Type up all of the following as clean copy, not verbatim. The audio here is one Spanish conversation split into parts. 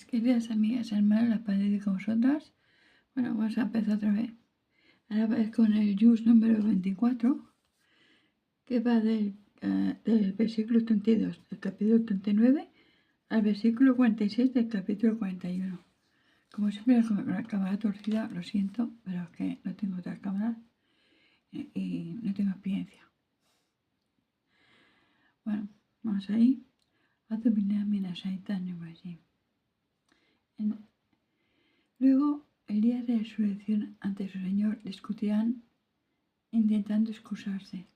Queridas amigas, hermanos, la paz de Dios con vosotras. Bueno, vamos a empezar otra vez. Ahora vez con el Yus número 24, que va del versículo 32 del capítulo 39 al versículo 46 del capítulo 41. Como siempre, con la cámara torcida, lo siento, pero es que no tengo otra cámara y no tengo experiencia. Bueno, vamos ahí. Luego, el día de resurrección ante su Señor, discutirán intentando excusarse.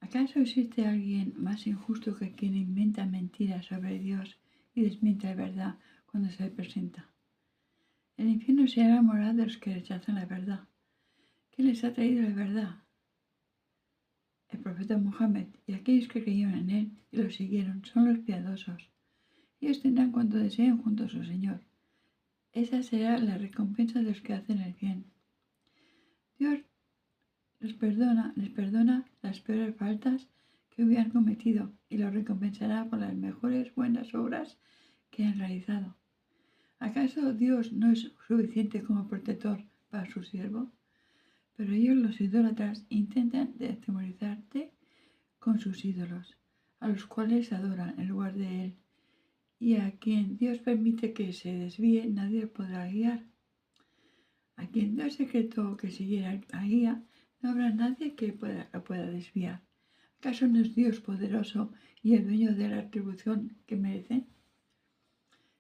¿Acaso existe alguien más injusto que quien inventa mentiras sobre Dios y desmiente la verdad cuando se le presenta? El infierno será la morada de los que rechazan la verdad. ¿Quién les ha traído la verdad? El profeta Muhammad, y aquellos que creyeron en él y lo siguieron son los piadosos. Ellos tendrán cuanto deseen junto a su Señor. Esa será la recompensa de los que hacen el bien. Dios les perdona las peores faltas que hubieran cometido y los recompensará por las mejores buenas obras que han realizado. ¿Acaso Dios no es suficiente como protector para su siervo? Pero ellos, los idólatras, intentan demorizarte con sus ídolos, a los cuales adoran en lugar de Él, y a quien Dios permite que se desvíe, nadie podrá guiar. A quien Dios decretó que siguiera la guía, no habrá nadie que lo pueda desviar. ¿Acaso no es Dios poderoso y el dueño de la retribución que merecen?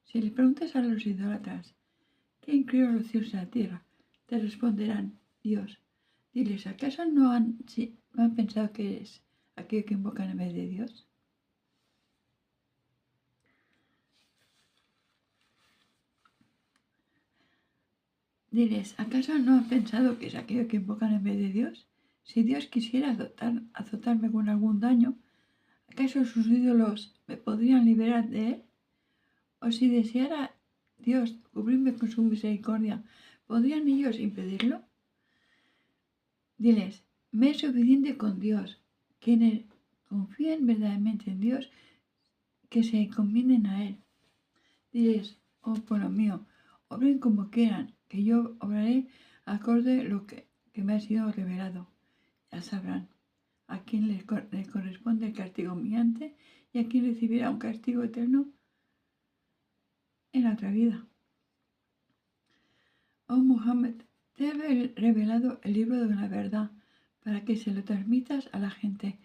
Si le preguntas a los idólatras, ¿quién creó los cielos y la tierra?, te responderán, Dios. Diles, ¿acaso no han pensado que es aquello que invocan en vez de Dios? Diles, ¿acaso no han pensado que es aquello que invocan en vez de Dios? Si Dios quisiera azotarme con algún daño, ¿acaso sus ídolos me podrían liberar de él? ¿O si deseara Dios cubrirme con su misericordia, podrían ellos impedirlo? Diles, me es suficiente con Dios. Quienes confíen verdaderamente en Dios, que se encomienden a Él. Diles, oh pueblo mío, obren como quieran, que yo obraré acorde lo que me ha sido revelado. Ya sabrán a quien le corresponde el castigo humillante y a quien recibirá un castigo eterno en la otra vida. Oh Muhammad, te he revelado el libro de la verdad para que se lo transmitas a la gente.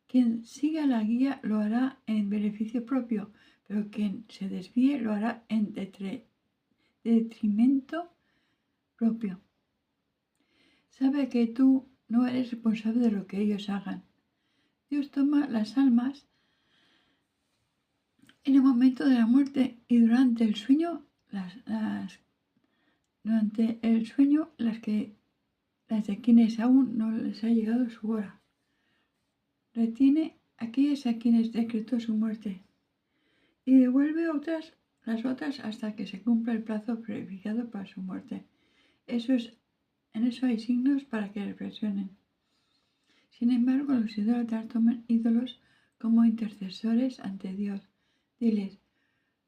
Quien siga la guía lo hará en beneficio propio, pero quien se desvíe lo hará en detrimento propio. Sabe que tú no eres responsable de lo que ellos hagan. Dios toma las almas en el momento de la muerte y durante el sueño las de quienes aún no les ha llegado su hora. Retiene aquellas a quienes decretó su muerte y devuelve las otras hasta que se cumpla el plazo prefijado para su muerte. En eso hay signos para que reflexionen. Sin embargo, los idólatras toman ídolos como intercesores ante Dios. Diles,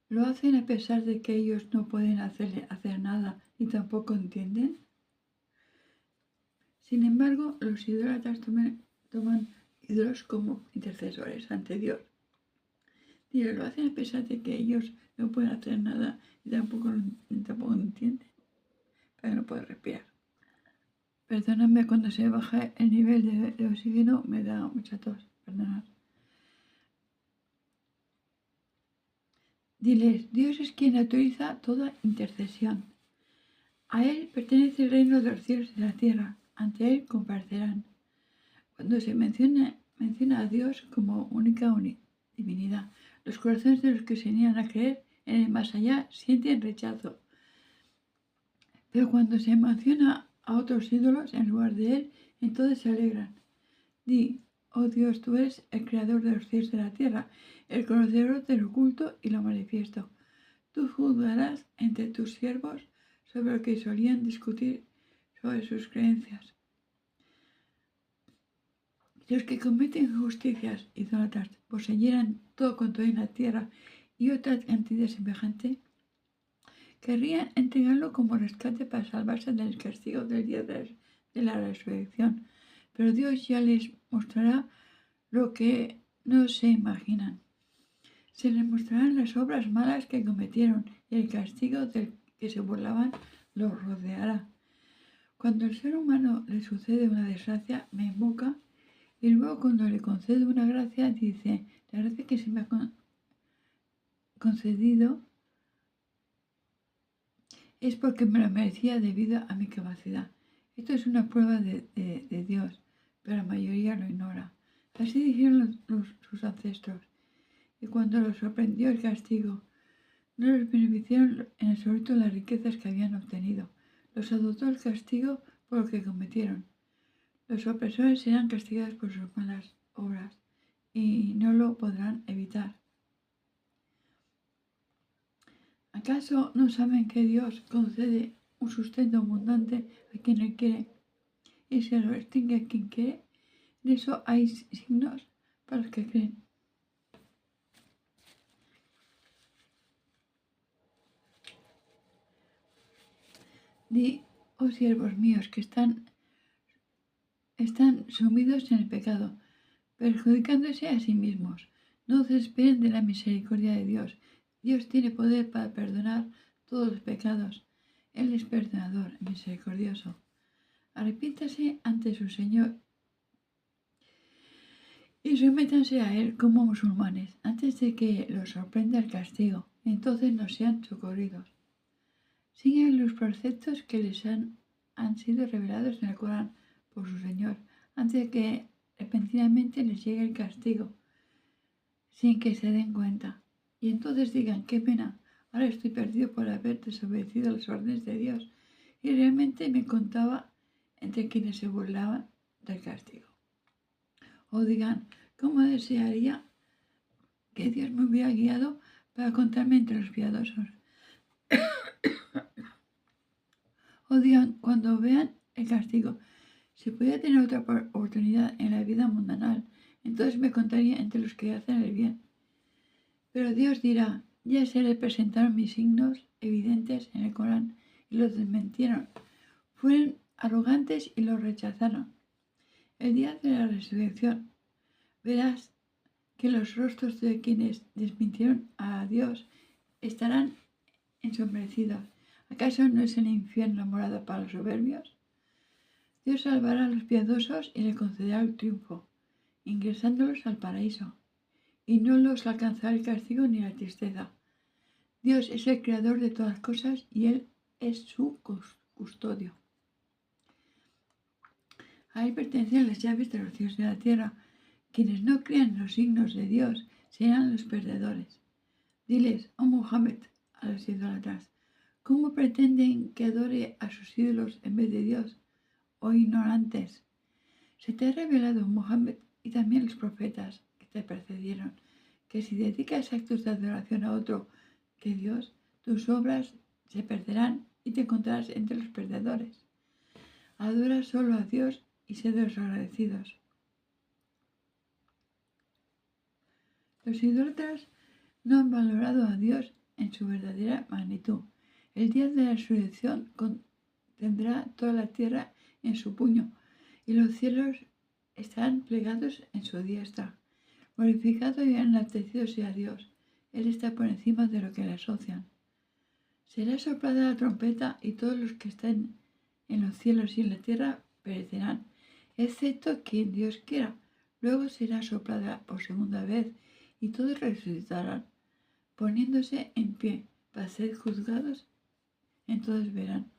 ¿lo hacen a pesar de que ellos no pueden hacer nada y tampoco entienden? Sin embargo, los idólatras toman ídolos como intercesores ante Dios. Diles, ¿lo hacen a pesar de que ellos no pueden hacer nada y tampoco entienden? Pero no pueden respirar. Perdóname cuando se baja el nivel de oxígeno, me da mucha tos. Perdonad. Diles, Dios es quien autoriza toda intercesión. A Él pertenece el reino de los cielos y de la tierra. Ante Él comparecerán. Cuando se menciona a Dios como única divinidad, los corazones de los que se niegan a creer en el más allá sienten rechazo. Pero cuando se menciona a otros ídolos en lugar de Él, entonces se alegran. Di, oh Dios, tú eres el creador de los cielos y de la tierra, el conocedor del oculto y lo manifiesto. Tú juzgarás entre tus siervos sobre lo que solían discutir sobre sus creencias. Los que cometen injusticias idólatras poseyeran todo cuanto hay en la tierra y otra cantidad semejante querrían entregarlo como rescate para salvarse del castigo del día de la resurrección. Pero Dios ya les mostrará lo que no se imaginan. Se les mostrarán las obras malas que cometieron y el castigo del que se burlaban los rodeará. Cuando al ser humano le sucede una desgracia, me invoca y luego cuando le concede una gracia dice, la gracia que se me ha concedido es porque me lo merecía debido a mi capacidad. Esto es una prueba de Dios, pero la mayoría lo ignora. Así dijeron sus ancestros. Y cuando los sorprendió el castigo, no les beneficiaron en absoluto las riquezas que habían obtenido. Los adoptó el castigo por lo que cometieron. Los opresores serán castigados por sus malas obras y no lo podrán evitar. ¿Acaso no saben que Dios concede un sustento abundante a quien Él quiere y se lo extingue a quien quiere? En eso hay signos para los que creen. Di, oh siervos míos, que están sumidos en el pecado, perjudicándose a sí mismos. No se esperen de la misericordia de Dios. Dios tiene poder para perdonar todos los pecados. Él es perdonador, misericordioso. Arrepiéntase ante su Señor y sométanse a Él como musulmanes, antes de que los sorprenda el castigo. Entonces no sean socorridos. Sigan los preceptos que les han sido revelados en el Corán por su Señor, antes de que repentinamente les llegue el castigo, sin que se den cuenta. Y entonces digan, qué pena, ahora estoy perdido por haber desobedecido las órdenes de Dios. Y realmente me contaba entre quienes se burlaban del castigo. O digan, ¿cómo desearía que Dios me hubiera guiado para contarme entre los piadosos? O digan, cuando vean el castigo, si pudiera tener otra oportunidad en la vida mundanal, entonces me contaría entre los que hacen el bien. Pero Dios dirá, ya se le presentaron mis signos evidentes en el Corán y los desmentieron. Fueron arrogantes y los rechazaron. El día de la resurrección verás que los rostros de quienes desmintieron a Dios estarán ensombrecidos. ¿Acaso no es el infierno morada para los soberbios? Dios salvará a los piadosos y le concederá el triunfo, ingresándolos al paraíso, y no los alcanzará el castigo ni la tristeza. Dios es el creador de todas las cosas y Él es su custodio. A Él pertenecen las llaves de los cielos de la tierra. Quienes no crean los signos de Dios serán los perdedores. Diles, oh Muhammad, a los idólatras, ¿cómo pretenden que adore a sus ídolos en vez de Dios? Oh ignorantes, se te ha revelado, Muhammad, y también los profetas que te precedieron, que si dedicas actos de adoración a otro que Dios, tus obras se perderán y te encontrarás entre los perdedores. Adora solo a Dios y sé de los agradecidos. Los idólatras no han valorado a Dios en su verdadera magnitud. El día de la resurrección contendrá toda la tierra en su puño, y los cielos estarán plegados en su diestra. Glorificado y enaltecido sea Dios. Él está por encima de lo que le asocian. Será soplada la trompeta y todos los que estén en los cielos y en la tierra perecerán, excepto quien Dios quiera. Luego será soplada por segunda vez y todos resucitarán, poniéndose en pie para ser juzgados. Entonces verán.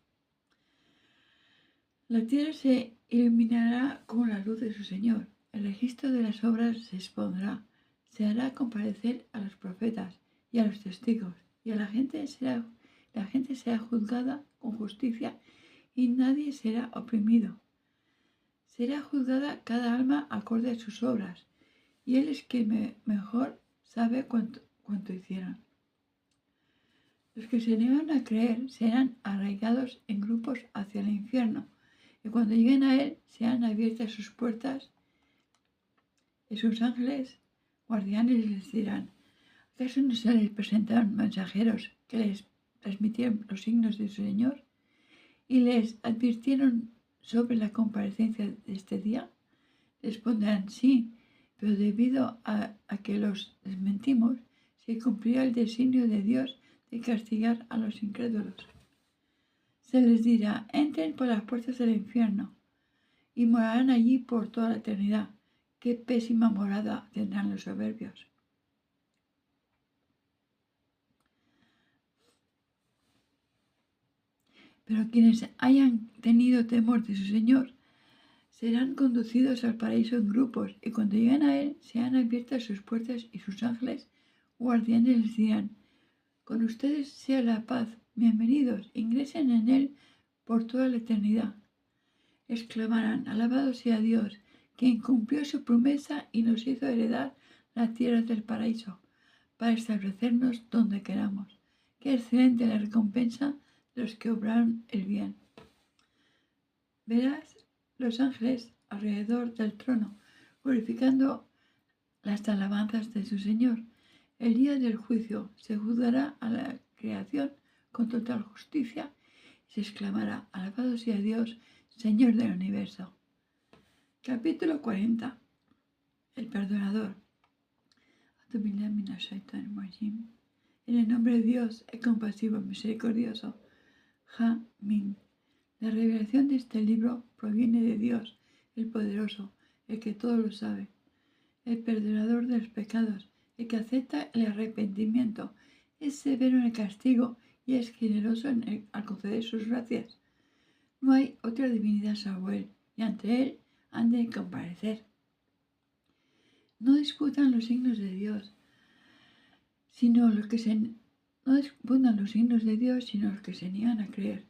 La tierra se iluminará con la luz de su Señor. El registro de las obras se expondrá. Se hará comparecer a los profetas y a los testigos, y a la gente será juzgada con justicia y nadie será oprimido. Será juzgada cada alma acorde a sus obras, y Él es quien mejor sabe cuánto hicieron. Los que se niegan a creer serán arraigados en grupos hacia el infierno, y cuando lleguen a Él serán abiertas sus puertas y sus ángeles guardianes les dirán, ¿Acaso no se les presentaron mensajeros que les transmitieron los signos de su Señor y les advirtieron sobre la comparecencia de este día? Responderán sí, pero debido a que los desmentimos, se cumplirá el designio de Dios de castigar a los incrédulos. Se les dirá, entren por las puertas del infierno y morarán allí por toda la eternidad. Qué pésima morada tendrán los soberbios. Pero quienes hayan tenido temor de su Señor serán conducidos al paraíso en grupos, y cuando lleguen a él sean abiertas sus puertas y sus ángeles guardianes les dirán, con ustedes sea la paz, bienvenidos, ingresen en él por toda la eternidad. Exclamarán, alabado sea Dios, quien cumplió su promesa y nos hizo heredar la tierra del paraíso, para establecernos donde queramos. Qué excelente la recompensa de los que obraron el bien. Verás los ángeles alrededor del trono, glorificando las alabanzas de su Señor. El día del juicio se juzgará a la creación con total justicia y se exclamará, alabado sea Dios, Señor del universo. Capítulo 40. El perdonador. En el nombre de Dios, el compasivo, misericordioso. Amén. La revelación de este libro proviene de Dios, el poderoso, el que todo lo sabe, el perdonador de los pecados, el que acepta el arrepentimiento, es severo en el castigo y es generoso al conceder sus gracias. No hay otra divinidad salvo Él, y ante Él han de comparecer. No disputan los signos de Dios, sino los que se niegan a creer.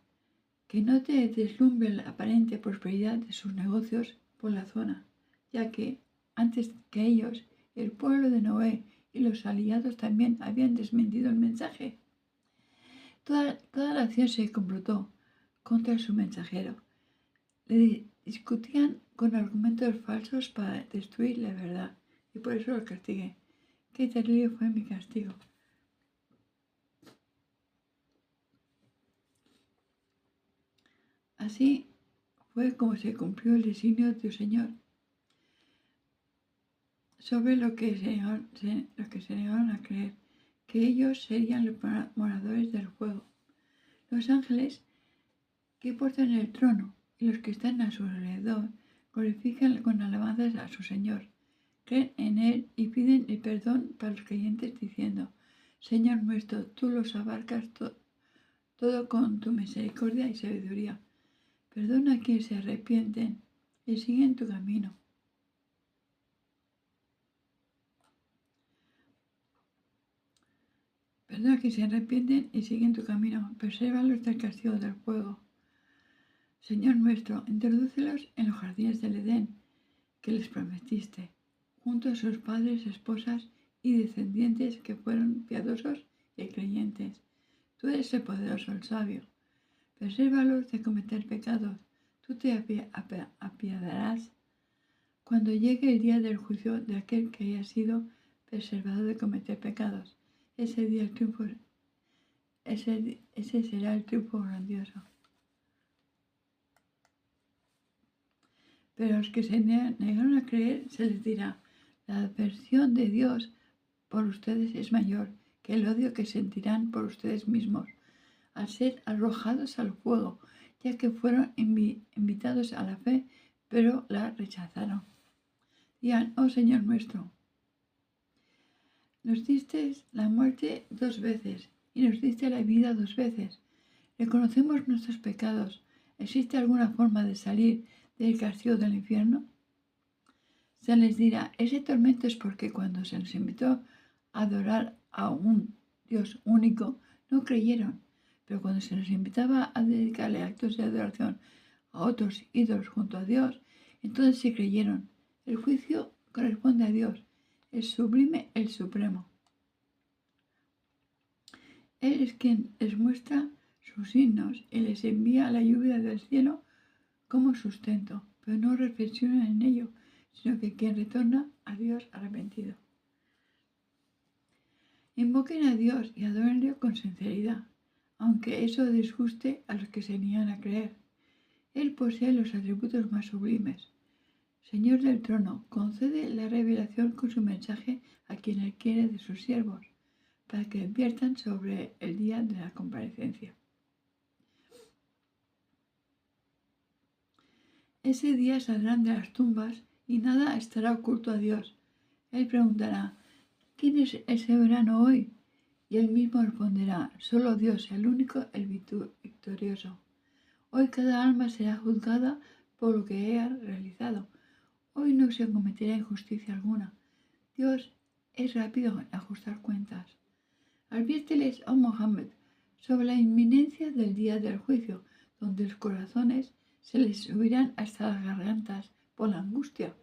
Que no te deslumbre la aparente prosperidad de sus negocios por la zona, ya que antes que ellos, el pueblo de Noé y los aliados también habían desmentido el mensaje. Toda la acción se complotó contra su mensajero. Le discutían con argumentos falsos para destruir la verdad, y por eso lo castigué. Qué terrible fue mi castigo. Así fue como se cumplió el designio de tu Señor sobre lo que se negaron a creer, que ellos serían los moradores del fuego. Los ángeles que portan el trono y los que están a su alrededor glorifican con alabanzas a su Señor, creen en Él y piden el perdón para los creyentes diciendo, Señor nuestro, tú los abarcas todo con tu misericordia y sabiduría. Perdona a quienes se arrepienten y siguen tu camino. Perdona a quienes se arrepienten y siguen tu camino. Presérvalos del castigo del fuego. Señor nuestro, introdúcelos en los jardines del Edén que les prometiste, junto a sus padres, esposas y descendientes que fueron piadosos y creyentes. Tú eres el poderoso, el sabio. Presérvalos de cometer pecados. Tú te apiadarás cuando llegue el día del juicio de aquel que haya sido preservado de cometer pecados. Ese será el triunfo grandioso. Pero a los que se negaron a creer se les dirá, la aversión de Dios por ustedes es mayor que el odio que sentirán por ustedes mismos al ser arrojados al fuego, ya que fueron invitados a la fe, pero la rechazaron. Digan, oh Señor nuestro, nos diste la muerte 2 veces y nos diste la vida 2 veces. Reconocemos nuestros pecados. ¿Existe alguna forma de salir del castigo del infierno? Se les dirá, ese tormento es porque cuando se les invitó a adorar a un Dios único, no creyeron. Pero cuando se les invitaba a dedicarle actos de adoración a otros ídolos junto a Dios, entonces sí creyeron. El juicio corresponde a Dios, el sublime, el supremo. Él es quien les muestra sus signos y les envía la lluvia del cielo como sustento, pero no reflexionan en ello, sino que quien retorna a Dios arrepentido. Invoquen a Dios y adórenle con sinceridad, aunque eso disguste a los que se niegan a creer. Él posee los atributos más sublimes. Señor del trono, concede la revelación con su mensaje a quien Él quiere de sus siervos, para que adviertan sobre el día de la comparecencia. Ese día saldrán de las tumbas y nada estará oculto a Dios. Él preguntará, ¿quién es el soberano hoy? Y él mismo responderá, solo Dios, el único, el victorioso. Hoy cada alma será juzgada por lo que haya realizado. Hoy no se cometerá injusticia alguna. Dios es rápido en ajustar cuentas. Adviérteles, oh Mohammed, sobre la inminencia del día del juicio, donde los corazones se les subirán hasta las gargantas por la angustia.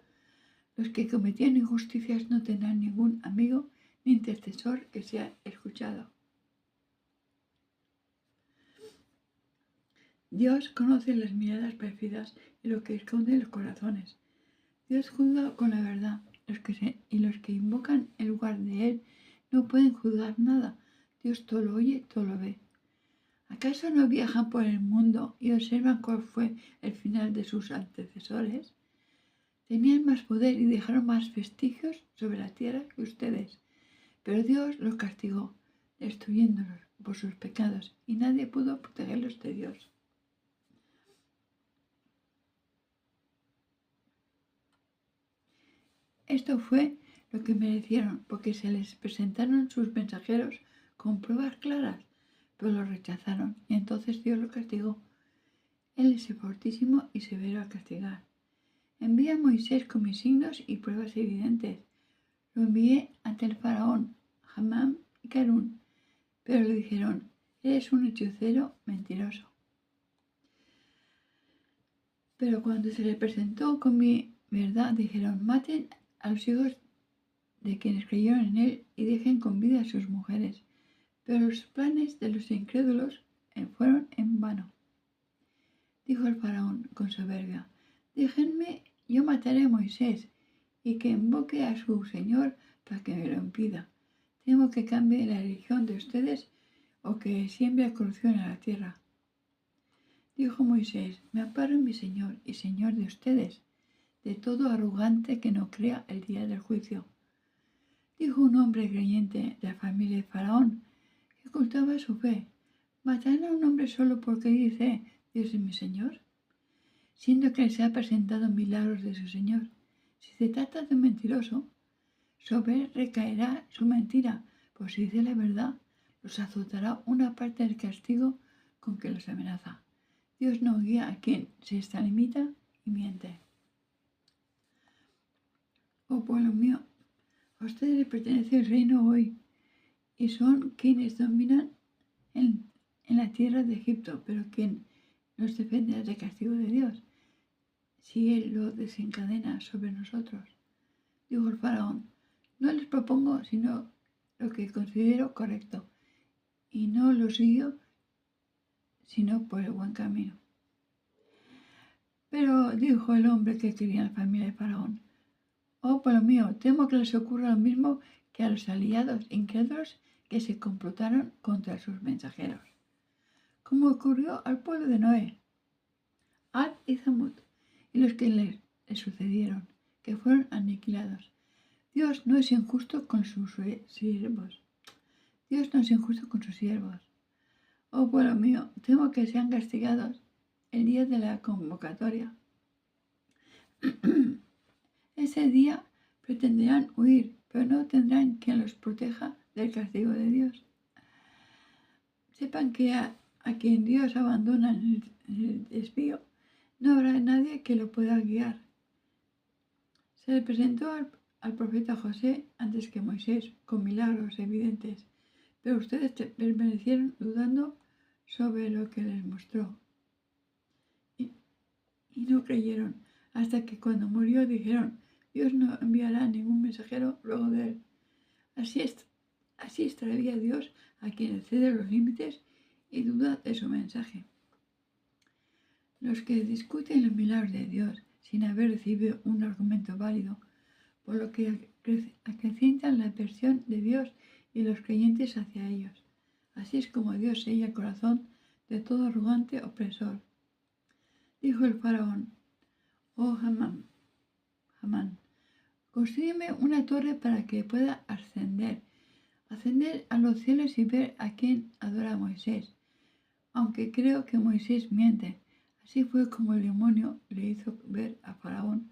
Los que cometían injusticias no tendrán ningún amigo ni intercesor que sea escuchado. Dios conoce las miradas pérfidas y lo que esconde los corazones. Dios juzga con la verdad, y los que invocan el lugar de Él no pueden juzgar nada. Dios todo lo oye, todo lo ve. ¿Acaso no viajan por el mundo y observan cuál fue el final de sus antecesores? Tenían más poder y dejaron más vestigios sobre la tierra que ustedes, pero Dios los castigó, destruyéndolos por sus pecados, y nadie pudo protegerlos de Dios. Esto fue lo que merecieron, porque se les presentaron sus mensajeros con pruebas claras, pero los rechazaron, y entonces Dios los castigó. Él es el fortísimo y severo al castigar. Envía a Moisés con mis signos y pruebas evidentes. Lo envié ante el faraón, Hamán y Carún, pero le dijeron, eres un hechicero mentiroso. Pero cuando se le presentó con mi verdad, dijeron, maten a los hijos de quienes creyeron en él y dejen con vida a sus mujeres. Pero los planes de los incrédulos fueron en vano. Dijo el faraón con soberbia, déjenme, yo mataré a Moisés y que invoque a su Señor para que me lo impida. Temo que cambie la religión de ustedes o que siembre corrupción en la tierra. Dijo Moisés, me amparo en mi Señor y Señor de ustedes, de todo arrogante que no crea el día del juicio. Dijo un hombre creyente de la familia de Faraón, que ocultaba su fe, ¿matarán a un hombre solo porque dice, Dios es mi Señor? Siendo que les ha presentado milagros de su Señor. Si se trata de un mentiroso, sobre él recaerá su mentira, pues si dice la verdad, los azotará una parte del castigo con que los amenaza. Dios no guía a quien se extralimita y miente. Oh pueblo mío, a ustedes les pertenece el reino hoy, y son quienes dominan en la tierra de Egipto, pero quien nos defenderá del castigo de Dios, si Él lo desencadena sobre nosotros. Dijo el faraón, no les propongo sino lo que considero correcto, y no los guío sino por el buen camino. Pero dijo el hombre que quería la familia de Faraón, oh pueblo mío, temo que les ocurra lo mismo que a los aliados incrédulos que se complotaron contra sus mensajeros, como ocurrió al pueblo de Noé, Ad y Zamud, y los que les sucedieron, que fueron aniquilados. Dios no es injusto con sus siervos. Dios no es injusto con sus siervos. Oh pueblo mío, temo que sean castigados el día de la convocatoria. Ese día pretenderán huir, pero no tendrán quien los proteja del castigo de Dios. Sepan que a quien Dios abandona en el desvío, no habrá nadie que lo pueda guiar. Se le presentó al profeta José antes que Moisés, con milagros evidentes, pero ustedes permanecieron dudando sobre lo que les mostró. Y no creyeron, hasta que cuando murió dijeron, Dios no enviará ningún mensajero luego de él. Así extravía Dios a quien excede los límites y duda de su mensaje. Los que discuten los milagros de Dios sin haber recibido un argumento válido, por lo que acrecientan la versión de Dios y los creyentes hacia ellos. Así es como Dios sella el corazón de todo arrogante opresor. Dijo el faraón: oh Hamán, construyeme una torre para que pueda ascender a los cielos y ver a quién adora a Moisés. Aunque creo que Moisés miente. Así fue como el demonio le hizo ver a Faraón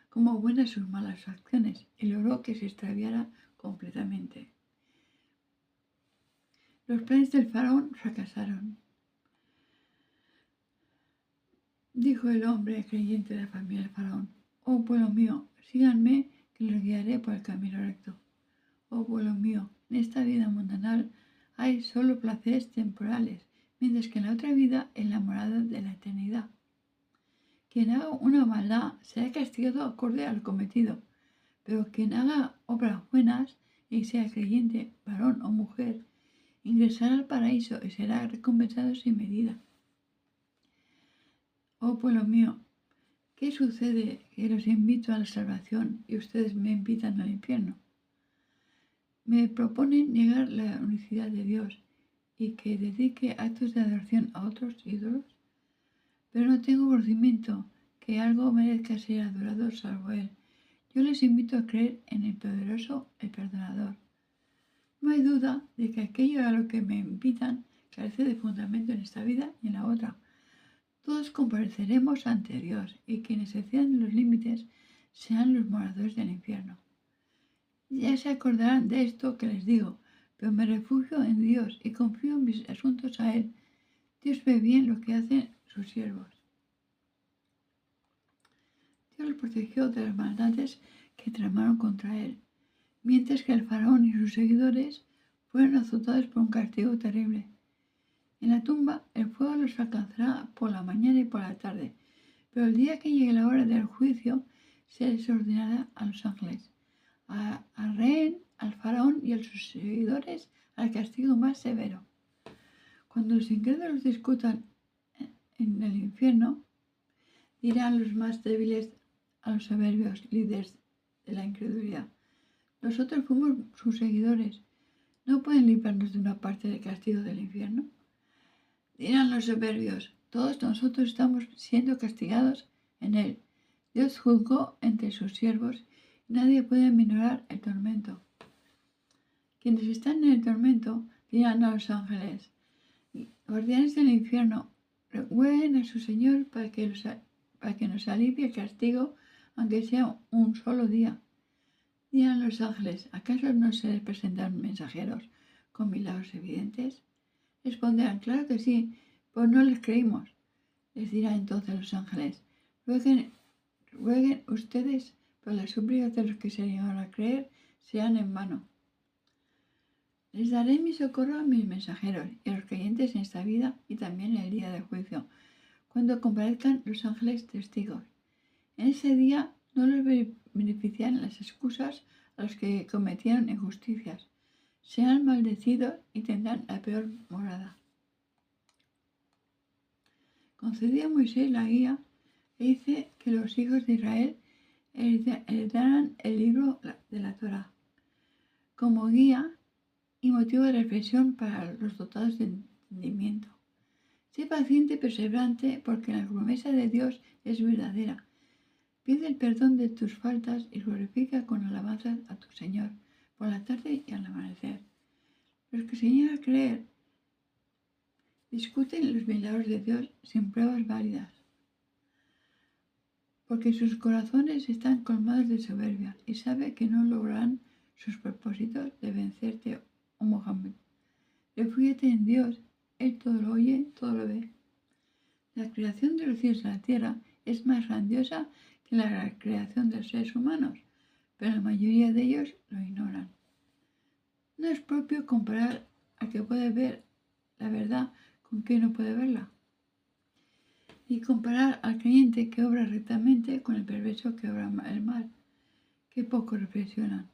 como buenas sus malas acciones y logró que se extraviara completamente. Los planes del Faraón fracasaron. Dijo el hombre creyente de la familia del Faraón: oh pueblo mío, síganme, que los guiaré por el camino recto. Oh pueblo mío, en esta vida mundanal hay solo placeres temporales, mientras que en la otra vida es la morada de la eternidad. Quien haga una maldad será castigado acorde al cometido, pero quien haga obras buenas y sea creyente, varón o mujer, ingresará al paraíso y será recompensado sin medida. Oh pueblo mío, ¿qué sucede que los invito a la salvación y ustedes me invitan al infierno? Me proponen negar la unicidad de Dios y que dedique actos de adoración a otros ídolos, pero no tengo conocimiento que algo merezca ser adorado salvo Él. Yo les invito a creer en el poderoso, el perdonador. No hay duda de que aquello a lo que me invitan carece de fundamento en esta vida y en la otra. Todos compareceremos ante Dios y quienes excedan los límites sean los moradores del infierno. Ya se acordarán de esto que les digo, pero me refugio en Dios y confío en mis asuntos a Él. Dios ve bien lo que hacen sus siervos. Dios los protegió de las maldades que tramaron contra Él, mientras que el faraón y sus seguidores fueron azotados por un castigo terrible. En la tumba el fuego los alcanzará por la mañana y por la tarde, pero el día que llegue la hora del juicio se les ordenará a los ángeles: al rehén, al faraón y a sus seguidores al castigo más severo. Cuando los incrédulos discutan en el infierno, dirán los más débiles a los soberbios líderes de la incredulidad: nosotros fuimos sus seguidores, ¿no pueden librarnos de una parte del castigo del infierno? Dirán los soberbios: todos nosotros estamos siendo castigados en él. Dios juzgó entre sus siervos y nadie puede aminorar el tormento. Quienes están en el tormento dirán a los ángeles: guardianes del infierno, rueguen a su Señor para que nos alivie el castigo, aunque sea un solo día. Dirán los ángeles: ¿acaso no se les presentan mensajeros con milagros evidentes? Responderán: claro que sí, pues no les creímos. Les dirá entonces los ángeles: rueguen ustedes, pero las súplicas de los que se niegan a creer sean en vano. Les daré mi socorro a mis mensajeros y a los creyentes en esta vida y también en el día del juicio, cuando comparezcan los ángeles testigos. En ese día no los beneficiarán las excusas a los que cometieron injusticias. Sean maldecidos y tendrán la peor morada. Concedió a Moisés la guía e hice que los hijos de Israel heredaran el libro de la Torá como guía y motivo de reflexión para los dotados de entendimiento. Sé paciente y perseverante, porque la promesa de Dios es verdadera. Pide el perdón de tus faltas y glorifica con alabanzas a tu Señor por la tarde y al amanecer. Los que se niegan a creer discuten los milagros de Dios sin pruebas válidas, porque sus corazones están colmados de soberbia y sabe que no lograrán sus propósitos de vencerte, oh Mohammed. Refúgiate en Dios, Él todo lo oye, todo lo ve. La creación de los cielos y la tierra es más grandiosa que la creación de los seres humanos, pero la mayoría de ellos lo ignoran. No es propio comparar al que puede ver la verdad con quien no puede verla, y comparar al creyente que obra rectamente con el perverso que obra el mal. Qué poco reflexionan.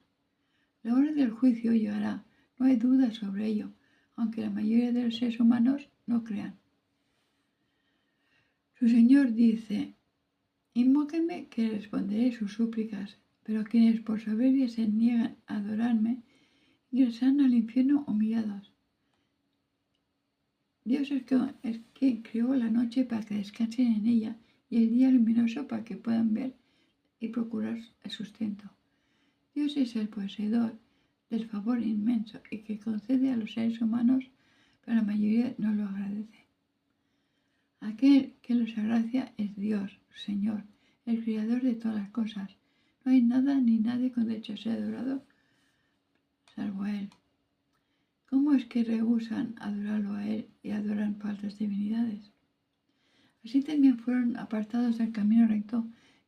La hora del juicio llegará, no hay duda sobre ello, aunque la mayoría de los seres humanos no crean. Su Señor dice: invóquenme que responderé sus súplicas, pero quienes por soberbia se niegan a adorarme ingresarán al infierno humillados. Dios es quien creó la noche para que descansen en ella y el día luminoso para que puedan ver y procurar el sustento. Dios es el poseedor del favor inmenso y que concede a los seres humanos, pero la mayoría no lo agradece. Aquel que los agracia es Dios, Señor, el Creador de todas las cosas. No hay nada ni nadie con derecho a ser adorado salvo a Él. ¿Cómo es que rehúsan adorarlo a Él y adoran falsas divinidades? Así también fueron apartados del camino recto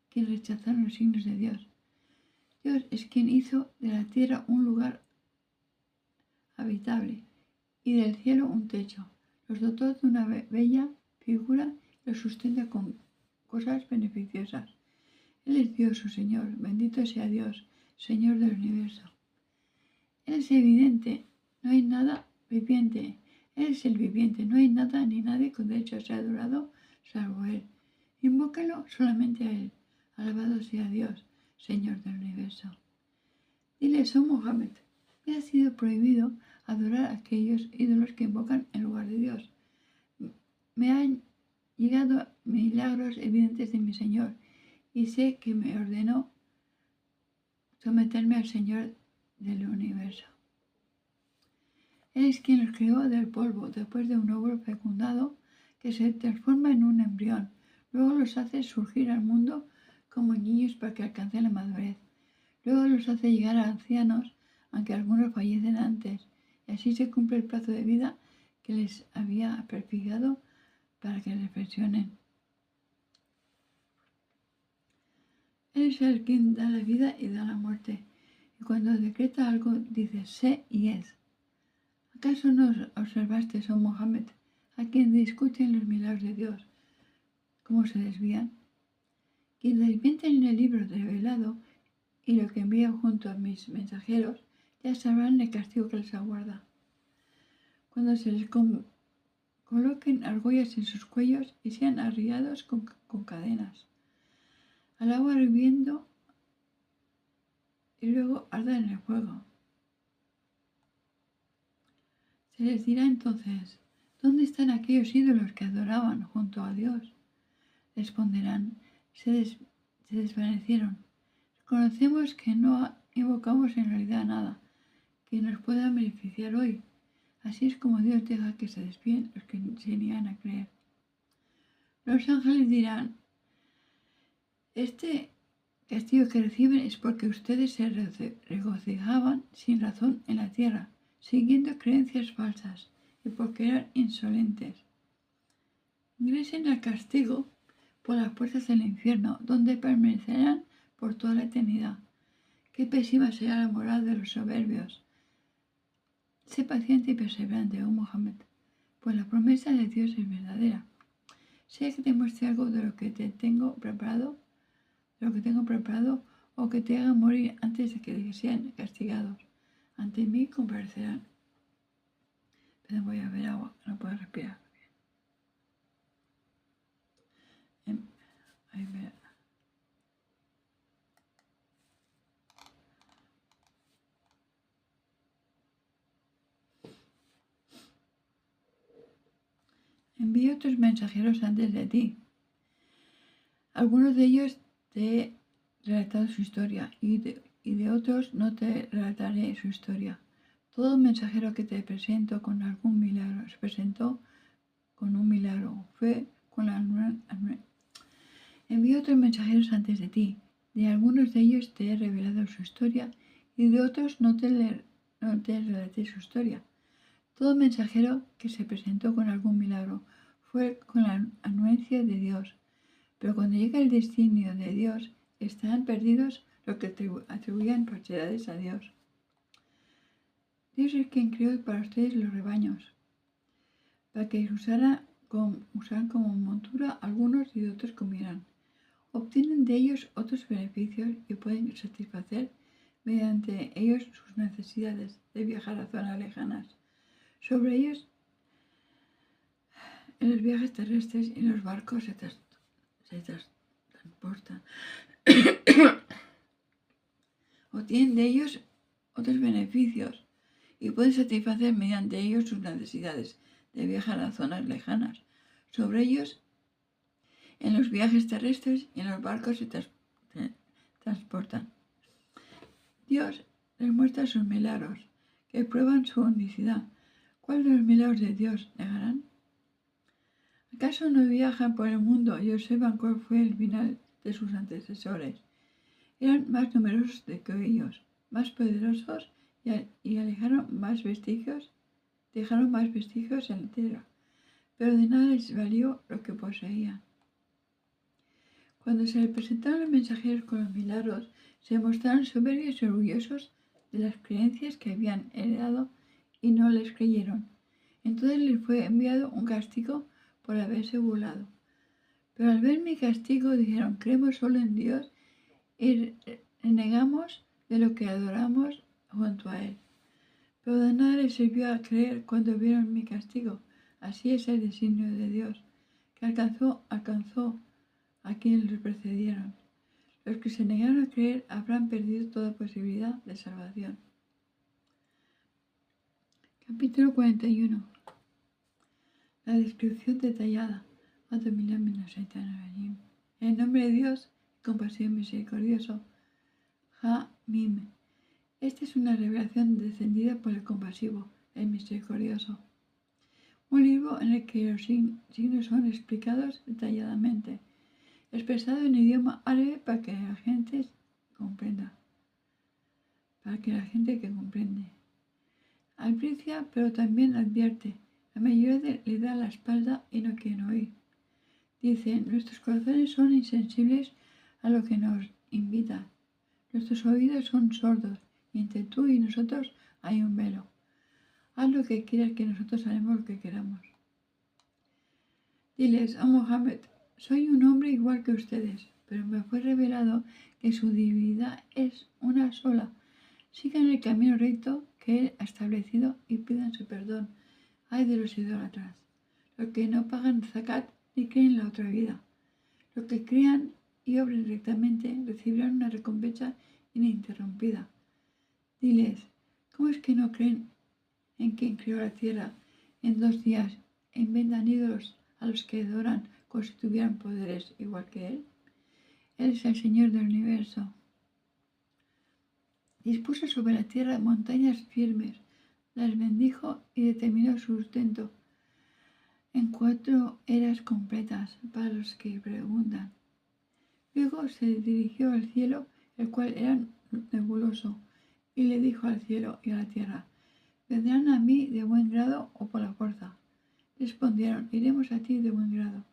quienes rechazaron los signos de Dios. Dios es quien hizo de la tierra un lugar habitable y del cielo un techo. Los dotó de una bella figura y los sustenta con cosas beneficiosas. Él es Dios, su Señor. Bendito sea Dios, Señor del universo. Él es evidente, no hay nada viviente. Él es el viviente, no hay nada ni nadie con derecho a ser adorado salvo Él. Invóquenlo solamente a Él. Alabado sea Dios, Señor del universo. Diles, oh Mohammed, me ha sido prohibido adorar a aquellos ídolos que invocan en lugar de Dios. Me han llegado milagros evidentes de mi Señor y sé que me ordenó someterme al Señor del universo. Él es quien los creó del polvo después de un óvulo fecundado que se transforma en un embrión. Luego los hace surgir al mundo como niños para que alcancen la madurez. Luego los hace llegar a ancianos, aunque algunos fallecen antes. Y así se cumple el plazo de vida que les había prefijado para que reflexionen. Él es el quien da la vida y da la muerte. Y cuando decreta algo, dice sé y es. ¿Acaso no observaste, oh Mohammed, a quien discuten los milagros de Dios, cómo se desvían? Quien desmienten el libro revelado y lo que envío junto a mis mensajeros, ya sabrán el castigo que les aguarda. Cuando se les coloquen argollas en sus cuellos y sean arriados con cadenas, al agua hirviendo y luego ardan en el fuego. Se les dirá entonces, ¿dónde están aquellos ídolos que adoraban junto a Dios? Responderán, se desvanecieron. Reconocemos que no invocamos en realidad nada que nos pueda beneficiar hoy. Así es como Dios deja que se desvíen los que se niegan a creer. Los ángeles dirán, este castigo que reciben es porque ustedes se regocijaban sin razón en la tierra, siguiendo creencias falsas y porque eran insolentes. Ingresen al castigo por las puertas del infierno, donde permanecerán por toda la eternidad. Qué pésima será la moral de los soberbios. Sé paciente y perseverante, oh Mohammed, pues la promesa de Dios es verdadera. Sé que te muestre algo de lo que tengo preparado, o que te haga morir antes de que sean castigados. Ante mí comparecerán. Pero voy a beber agua, no puedo respirar. Ahí me... Envío otros mensajeros antes de ti. Algunos de ellos te he relatado su historia y de otros no te relataré su historia. Todo mensajero que te presento con algún milagro se presentó con un milagro. Fue con la Envío otros mensajeros antes de ti. De algunos de ellos te he revelado su historia y de otros no te relaté su historia. Todo mensajero que se presentó con algún milagro fue con la anuencia de Dios. Pero cuando llega el destino de Dios, estarán perdidos los que atribuían falsedades a Dios. Dios es quien creó para ustedes los rebaños, para que usaran como montura algunos y de otros comieran. Obtienen de ellos otros beneficios y pueden satisfacer mediante ellos sus necesidades de viajar a zonas lejanas. Sobre ellos, en los viajes terrestres y en los barcos se transportan. Obtienen de ellos otros beneficios y puede satisfacer mediante ellos sus necesidades de viajar a zonas lejanas. Sobre ellos, en los viajes terrestres y en los barcos se transportan. Dios les muestra sus milagros, que prueban su unicidad. ¿Cuál de los milagros de Dios negarán? ¿Acaso no viajan por el mundo y observan cuál fue el final de sus antecesores? Eran más numerosos que ellos, más poderosos y dejaron más vestigios en la tierra, pero de nada les valió lo que poseían. Cuando se les presentaron los mensajeros con los milagros, se mostraron soberbios y orgullosos de las creencias que habían heredado y no les creyeron. Entonces les fue enviado un castigo por haberse burlado. Pero al ver mi castigo dijeron: creemos solo en Dios y renegamos de lo que adoramos junto a Él. Pero de nada les sirvió a creer cuando vieron mi castigo. Así es el designio de Dios, que alcanzó a quienes los precedieron. Los que se negaron a creer habrán perdido toda posibilidad de salvación. Capítulo 41. La descripción detallada. En el nombre de Dios, compasivo y misericordioso. Ha-Mim. Esta es una revelación descendida por el compasivo, el misericordioso. Un libro en el que los signos son explicados detalladamente, expresado en idioma árabe para que la gente comprenda. Albricia, pero también advierte. La mayoría le da la espalda y no quieren oír. Dice: nuestros corazones son insensibles a lo que nos invita. Nuestros oídos son sordos y entre tú y nosotros hay un velo. Haz lo que quieras, que nosotros haremos lo que queramos. Diles: oh Mohammed, soy un hombre igual que ustedes, pero me fue revelado que su divinidad es una sola. Sigan el camino recto que Él ha establecido y pidan su perdón. Ay de los idólatras, los que no pagan zakat ni creen en la otra vida. Los que crean y obren rectamente recibirán una recompensa ininterrumpida. Diles: ¿cómo es que no creen en quien creó la tierra en 2 días e inventan ídolos a los que adoran como si tuvieran poderes igual que Él? Él es el Señor del universo. Dispuso sobre la tierra montañas firmes, las bendijo y determinó su sustento en 4 eras completas para los que preguntan. Luego se dirigió al cielo, el cual era nebuloso, y le dijo al cielo y a la tierra: ¿vendrán a mí de buen grado o por la fuerza? Respondieron: iremos a ti de buen grado.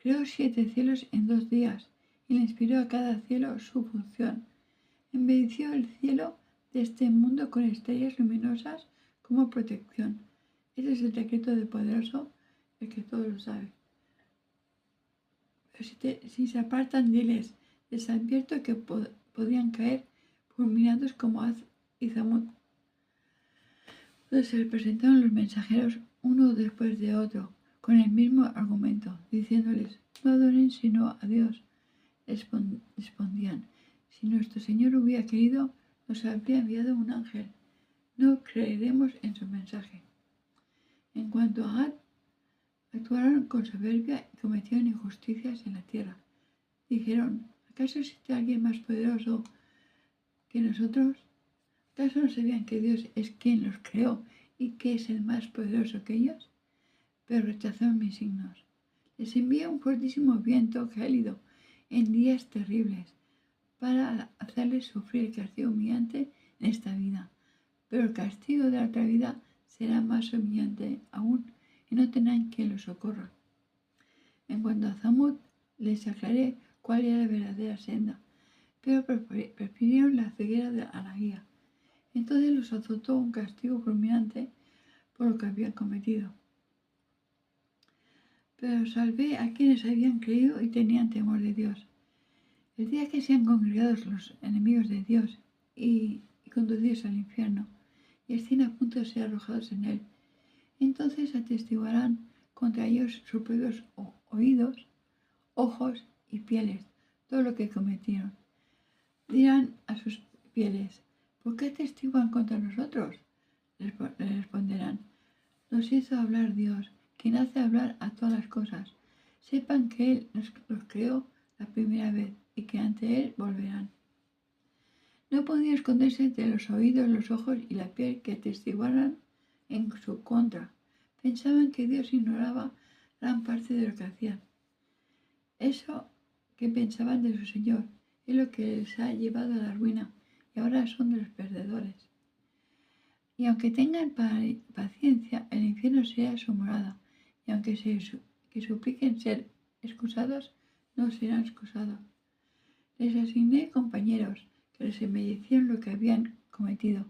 Creó 7 cielos en 2 días y le inspiró a cada cielo su función. Embelleció el cielo de este mundo con estrellas luminosas como protección. Ese es el secreto del poderoso, el que todo lo sabe. Pero si se apartan, diles: les advierto que podrían caer fulminados como Ad y Zamud. Entonces se le presentaron los mensajeros uno después de otro, con el mismo argumento, diciéndoles: no adoren sino a Dios. Respondían: si nuestro Señor hubiera querido, nos habría enviado un ángel. No creeremos en su mensaje. En cuanto a Ad, actuaron con soberbia y cometieron injusticias en la tierra. Dijeron: ¿acaso existe alguien más poderoso que nosotros? ¿Acaso no sabían que Dios es quien los creó y que es el más poderoso que ellos? Pero rechazaron mis signos. Les envié un fortísimo viento gélido en días terribles para hacerles sufrir el castigo humillante en esta vida. Pero el castigo de la otra vida será más humillante aún y no tendrán quien los socorra. En cuanto a Zamud, les aclaré cuál era la verdadera senda, pero prefirieron la ceguera a la guía. Entonces los azotó un castigo fulminante por lo que habían cometido. Pero salvé a quienes habían creído y tenían temor de Dios. El día que sean congregados los enemigos de Dios y conducidos al infierno, y estén a punto de ser arrojados en él, entonces atestiguarán contra ellos sus propios oídos, ojos y pieles todo lo que cometieron. Dirán a sus pieles: ¿por qué atestiguan contra nosotros? le responderán: nos hizo hablar Dios, quien hace hablar a todas las cosas. Sepan que Él los creó la primera vez y que ante Él volverán. No podía esconderse entre los oídos, los ojos y la piel que atestiguaran en su contra. Pensaban que Dios ignoraba gran parte de lo que hacían. Eso que pensaban de su Señor es lo que les ha llevado a la ruina y ahora son de los perdedores. Y aunque tengan paciencia, el infierno sea su morada, y aunque que supliquen ser excusados, no serán excusados. Les asigné compañeros que les embellecieron lo que habían cometido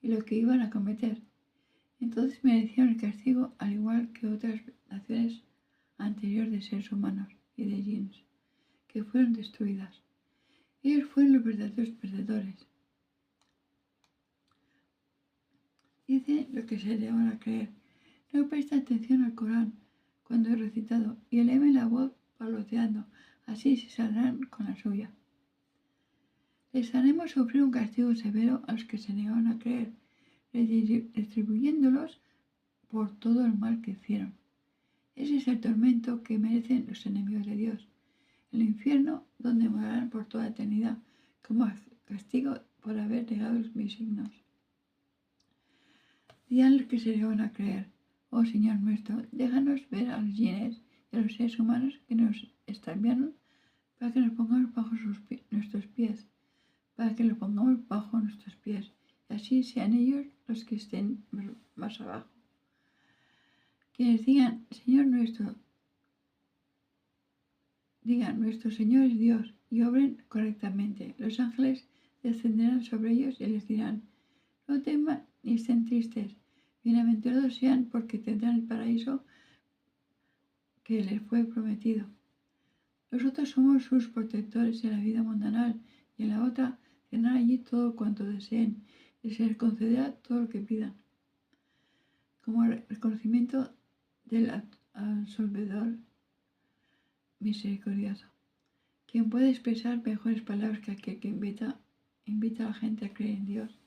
y lo que iban a cometer. Entonces merecieron el castigo al igual que otras naciones anteriores de seres humanos y de jinns, que fueron destruidas. Ellos fueron los verdaderos perdedores. Dice lo que se le van a creer. No presta atención al Corán cuando es recitado y eleven la voz parloteando, así se saldrán con la suya. Les haremos sufrir un castigo severo a los que se negaron a creer, retribuyéndolos por todo el mal que hicieron. Ese es el tormento que merecen los enemigos de Dios, el infierno donde morarán por toda eternidad, como castigo por haber negado mis signos. Digan los que se negaron a creer: oh Señor nuestro, déjanos ver a los jinnes y a los seres humanos que nos extraviaron para que nos pongamos bajo nuestros pies, y así sean ellos los que estén más abajo. Quienes digan: Señor nuestro, digan: nuestro Señor es Dios, y obren correctamente. Los ángeles descenderán sobre ellos y les dirán: no teman ni estén tristes, bienaventurados sean porque tendrán el paraíso que les fue prometido. Nosotros somos sus protectores en la vida mundanal, y en la otra tendrán allí todo cuanto deseen y se les concederá todo lo que pidan, como reconocimiento del absolvedor misericordioso, quien puede expresar mejores palabras que aquel que invita a la gente a creer en Dios.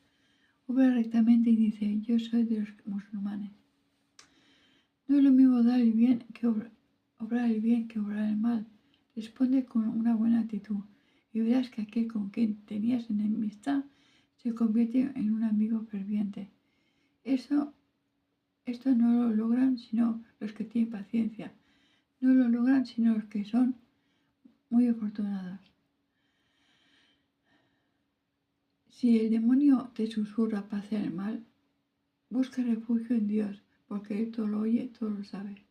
Obra rectamente y dice: yo soy de los musulmanes. No es lo mismo dar el bien que obrar el bien que obrar el mal. Responde con una buena actitud y verás que aquel con quien tenías enemistad se convierte en un amigo ferviente. Esto no lo logran sino los que tienen paciencia. No lo logran sino los que son muy afortunados. Si el demonio te susurra para hacer el mal, busca refugio en Dios, porque Él todo lo oye, todo lo sabe.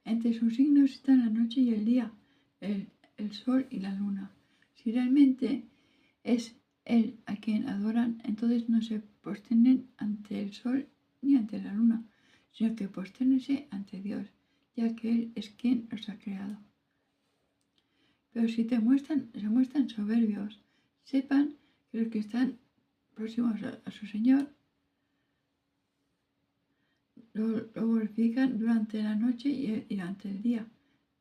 Entre sus signos están la noche y el día, el sol y la luna. Si realmente es Él a quien adoran, entonces no se posternen ante el sol ni ante la luna, sino que postérnense ante Dios, ya que Él es quien los ha creado. Pero si se muestran soberbios, sepan que los que están próximos a su Señor lo glorifican durante la noche y durante el día,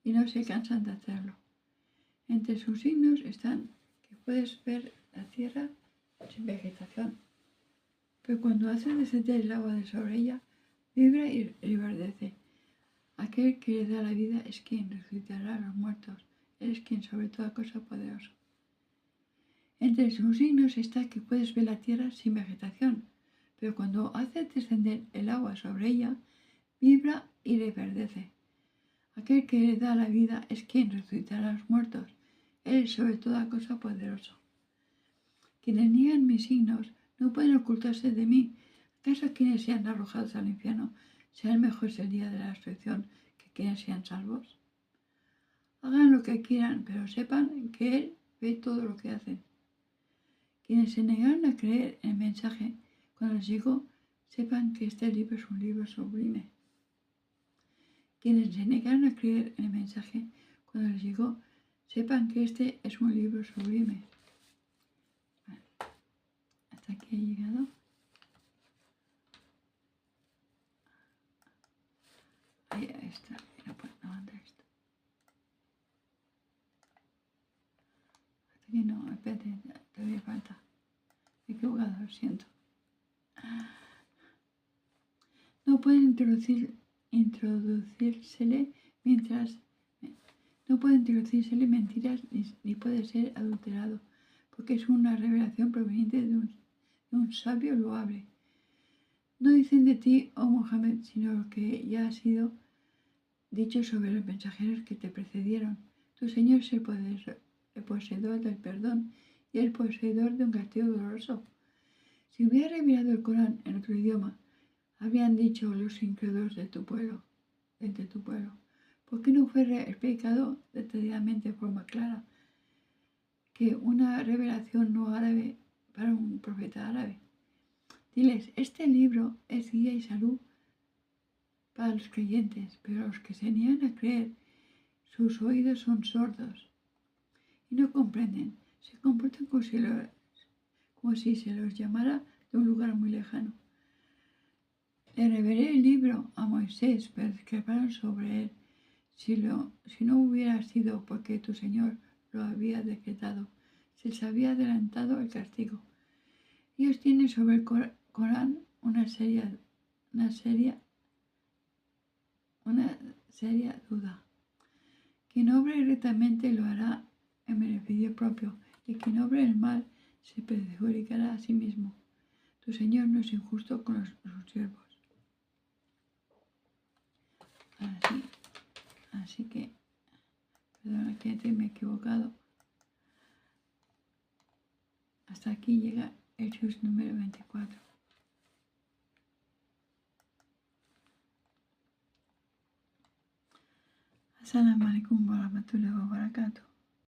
y no se cansan de hacerlo. Entre sus signos están que puedes ver la tierra sin vegetación, pero cuando hace descender el agua de sobre ella, vibra y reverdece. Aquel que le da la vida es quien resucitará a los muertos. Él es quien sobre toda cosa poderoso. Entre sus signos está que puedes ver la tierra sin vegetación, pero cuando hace descender el agua sobre ella, vibra y reverdece. Aquel que le da la vida es quien resucitará a los muertos. Él es sobre toda cosa poderoso. Quienes niegan mis signos no pueden ocultarse de mí. ¿Acaso quienes sean arrojados al infierno serán mejores el día de la resurrección que quienes sean salvos? Hagan lo que quieran, pero sepan que Él ve todo lo que hacen. Quienes se negaron a creer en el mensaje cuando les llegó, sepan que este libro es un libro sublime. Quienes se negaron a creer en el mensaje cuando les llegó, sepan que este es un libro sublime. Vale. Hasta aquí he llegado. Ahí está. No anda esto. Hasta aquí no, espérate, todavía falta. Me he equivocado, lo siento. introducírsele mentiras ni puede ser adulterado, porque es una revelación proveniente de un sabio loable. No dicen de ti, oh Mohammed, sino lo que ya ha sido dicho sobre los mensajeros que te precedieron. Tu Señor es el poseedor del perdón y el poseedor de un castigo doloroso. Si hubiera revelado el Corán en otro idioma, habrían dicho los incrédulos de tu pueblo, ¿por qué no fue explicado detalladamente de forma clara que una revelación no árabe para un profeta árabe? Diles, este libro es guía y salud para los creyentes, pero los que se niegan a creer, sus oídos son sordos y no comprenden, se comportan como si se los llamara de un lugar muy lejano. Le revelé el libro a Moisés, pero discreparon sobre él. Si no hubiera sido porque tu Señor lo había decretado, se les había adelantado el castigo. Ellos tienen sobre el Corán una seria duda. Quien obre rectamente lo hará en beneficio propio, y quien obre el mal se perjudicará a sí mismo. Tu Señor no es injusto con sus siervos. Así que, perdona que me he equivocado. Hasta aquí llega el juz número 24. Assalamu alaikum warahmatullahi wabarakatuh.